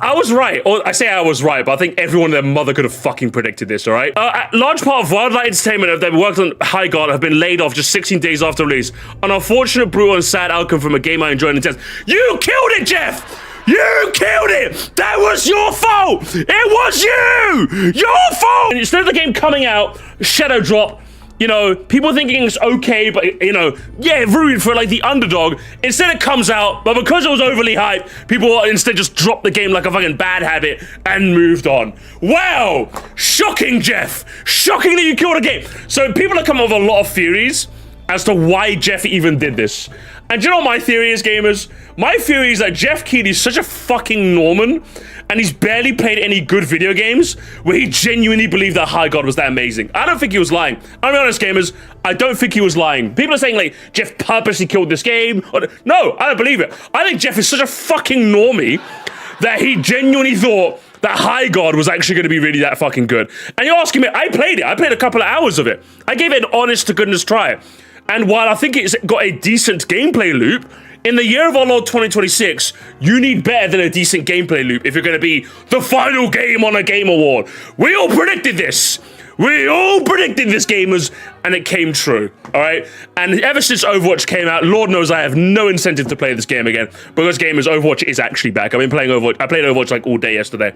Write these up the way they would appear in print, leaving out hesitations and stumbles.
I was right. Or I say I was right, but I think everyone and their mother could have fucking predicted this, all right? A large part of Wildlight Entertainment that worked on High God have been laid off just 16 days after release. An unfortunate, brutal, and sad outcome from a game I enjoyed intense. You killed it, Jeff! You killed it! That was your fault! It was you! Your fault! And instead of the game coming out, Shadow Drop, you know, people thinking it's okay, but, you know, yeah, rooting for, like, the underdog. Instead it comes out, but because it was overly hyped, people instead just dropped the game like a fucking bad habit and moved on. Wow! Shocking, Jeff! Shocking that you killed a game! So people have come up with a lot of theories as to why Jeff even did this. And do you know what my theory is, gamers? My theory is that Jeff Keighley is such a fucking Norman, and he's barely played any good video games where he genuinely believed that High God was that amazing. I don't think he was lying. I'll be honest, gamers, I don't think he was lying. People are saying, like, Jeff purposely killed this game. No, I don't believe it. I think Jeff is such a fucking normie that he genuinely thought that High God was actually going to be really that fucking good. And you're asking me, I played it. I played a couple of hours of it. I gave it an honest to goodness try. And while I think it's got a decent gameplay loop, in the year of our Lord 2026, you need better than a decent gameplay loop if you're going to be the final game on a Game Award. We all predicted this. We all predicted this, gamers, and it came true, all right? And ever since Overwatch came out, Lord knows I have no incentive to play this game again, because, gamers, Overwatch is actually back. I've been playing Overwatch. I played Overwatch like all day yesterday.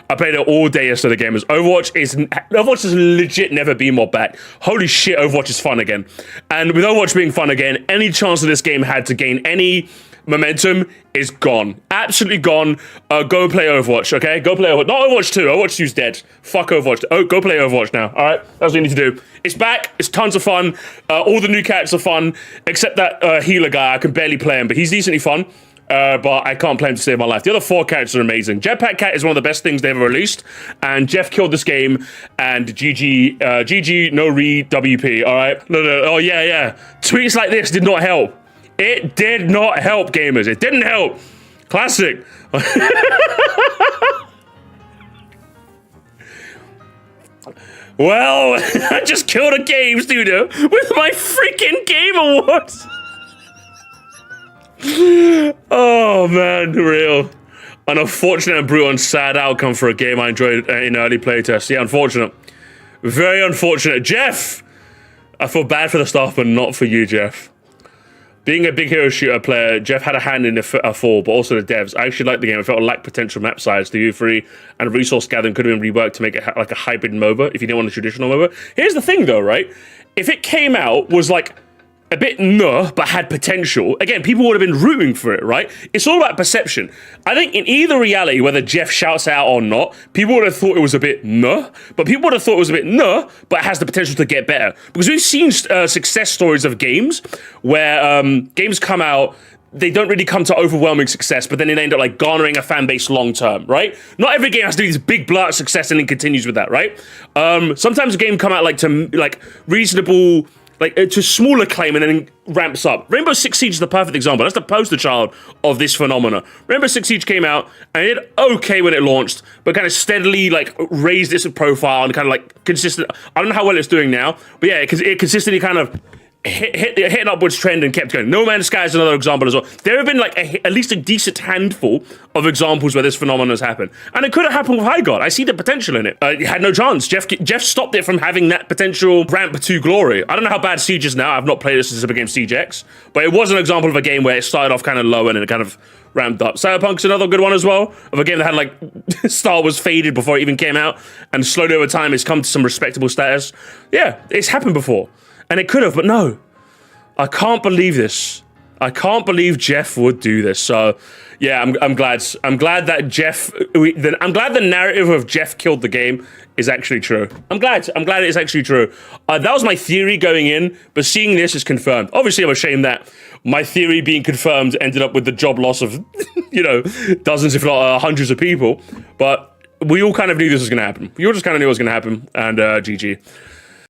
I played it all day yesterday, gamers. Overwatch has legit never been more back. Holy shit, Overwatch is fun again. And with Overwatch being fun again, any chance that this game had to gain any momentum is gone. Absolutely gone. Go play Overwatch, okay? Go play Overwatch. Not Overwatch 2. Overwatch 2's dead. Fuck Overwatch. Oh, go play Overwatch now, all right? That's what you need to do. It's back. It's tons of fun. All the new characters are fun, except that healer guy. I can barely play him, but he's decently fun. But I can't play him to save my life. The other 4 characters are amazing. Jetpack Cat is one of the best things they ever released, and Jeff killed this game, and GG, no read, WP, alright? No, oh yeah. Tweets like this did not help. It did not help, gamers. It didn't help. Classic. Well, I just killed a game studio with my freaking Game Awards. Oh man, real. An unfortunate and brutal and sad outcome for a game I enjoyed in early playtest. Yeah, unfortunate. Very unfortunate. Jeff! I feel bad for the staff, but not for you, Jeff. Being a big hero shooter player, Jeff had a hand in the fall, but also the devs. I actually liked the game. I felt it lacked potential map size. The U3 and resource gathering could have been reworked to make it like a hybrid MOBA if you didn't want a traditional MOBA. Here's the thing though, right? If it came out, was like a bit but had potential, again, people would have been rooting for it, right? It's all about perception. I think in either reality, whether Jeff shouts out or not, people would have thought it was a bit but people would have thought it was a bit but it has the potential to get better. Because we've seen success stories of games where games come out, they don't really come to overwhelming success, but then they end up like garnering a fan base long term, right? Not every game has to be this big blowout success and then continues with that, right? Sometimes a game come out like to like reasonable, like to small acclaim and then ramps up. Rainbow Six Siege is the perfect example. That's the poster child of this phenomena. Rainbow Six Siege came out and it did okay when it launched, but kind of steadily like raised its profile and kind of like consistent. I don't know how well it's doing now, but yeah, because it consistently kind of hit an upwards trend and kept going. No Man's Sky is another example as well. There have been like at least a decent handful of examples where this phenomenon has happened. And it could have happened with High God. I see the potential in it. It had no chance. Jeff stopped it from having that potential ramp to glory. I don't know how bad Siege is now. I've not played this since I became Siege X, but it was an example of a game where it started off kind of low and it kind of ramped up. Cyberpunk's another good one as well, of a game that had like Star Wars faded before it even came out, and slowly over time it's come to some respectable status. Yeah, it's happened before. And it could have, but no. I can't believe this. I can't believe Jeff would do this. So, yeah, I'm glad. I'm glad that I'm glad the narrative of Jeff killed the game is actually true. I'm glad it is actually true. That was my theory going in, but seeing this is confirmed. Obviously, I'm ashamed that my theory being confirmed ended up with the job loss of, you know, dozens, if not hundreds of people. But we all kind of knew this was going to happen. We all just kind of knew it was going to happen, and GG.